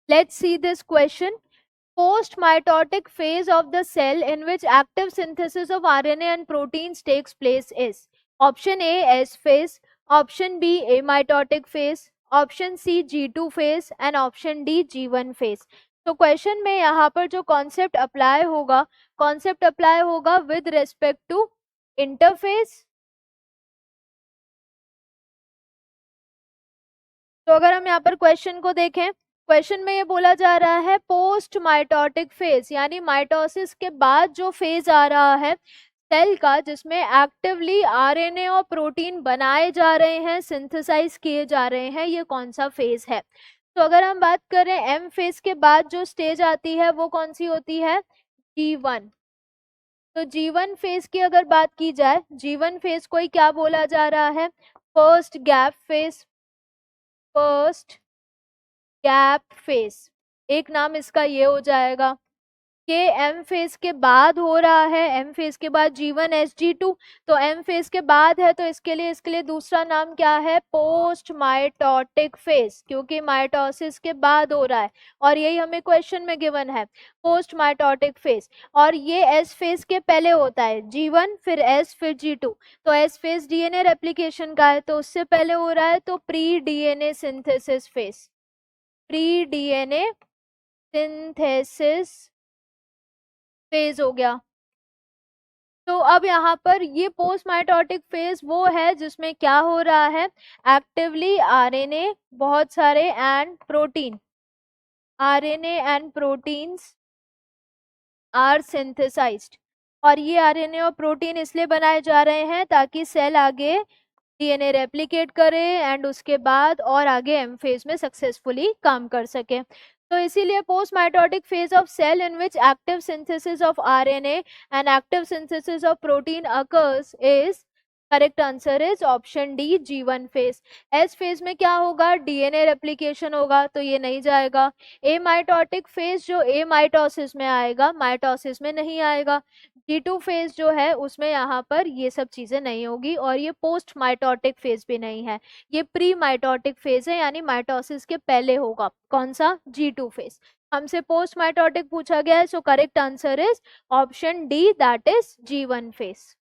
Let's see this question. Post-mitotic phase of the cell in which active synthesis of RNA and proteins takes place is option A S phase, option B amitotic phase, option C G2 phase and option D G1 phase. तो question में यहाँ पर जो concept apply होगा with respect to interface. तो अगर हम यहाँ पर क्वेश्चन को देखें, क्वेश्चन में ये बोला जा रहा है पोस्ट माइटोटिक फेज, यानी माइटोसिस के बाद जो फेज आ रहा है सेल का, जिसमें एक्टिवली आरएनए और प्रोटीन बनाए जा रहे हैं, सिंथेसाइज किए जा रहे हैं, ये कौन सा फेज है. तो अगर हम बात करें एम फेज के बाद जो स्टेज आती है वो कौन सी होती है, G1. तो G1 फेज की अगर बात की जाए, G1 फेज को ही क्या बोला जा रहा है, first gap phase. First gap phase एक नाम इसका ये हो जाएगा कि एम फेज के बाद हो रहा है, एम फेज के बाद G1 SG2, तो एम फेज के बाद है तो इसके लिए दूसरा नाम क्या है, पोस्ट माइटोटिक फेज, क्योंकि माइटोसिस के बाद हो रहा है और यही हमें क्वेश्चन में गिवन है पोस्ट माइटोटिक फेज. और ये एस फेज के पहले होता है, G1 फिर एस फिर G2. तो एस फेज डीएनए रेप्लिकेशन का है तो उससे पहले हो रहा है, तो pre DNA synthesis phase, pre DNA synthesis phase हो गया. तो अब यहाँ पर ये पोस्ट माइटोटिक फेज वो है जिसमें क्या हो रहा है, एक्टिवली आरएनए बहुत सारे and protein, RNA and proteins are synthesised. और ये आरएनए और प्रोटीन इसलिए बनाए जा रहे हैं ताकि सेल आगे डीएनए रेप्लिकेट करे एंड उसके बाद और आगे एम फेज में सक्सेसफुली काम कर सके. तो इसीलिए post mitotic phase of cell in which active synthesis of RNA and active synthesis of protein occurs is, correct answer is option D G1 phase. S phase में क्या होगा, डीएनए रेप्लिकेशन होगा तो ये नहीं जाएगा. ए माइटोटिक फेज जो ए mitosis में आएगा, माइटोसिस में नहीं आएगा. G2 फेज जो है उसमें यहाँ पर ये सब चीजें नहीं होगी और ये पोस्ट माइटोटिक फेज भी नहीं है, ये प्री माइटोटिक फेज है, यानी माइटोसिस के पहले होगा. कौन सा, G2 फेज. हमसे पोस्ट माइटोटिक पूछा गया है, so correct answer is option D, that is G1 phase.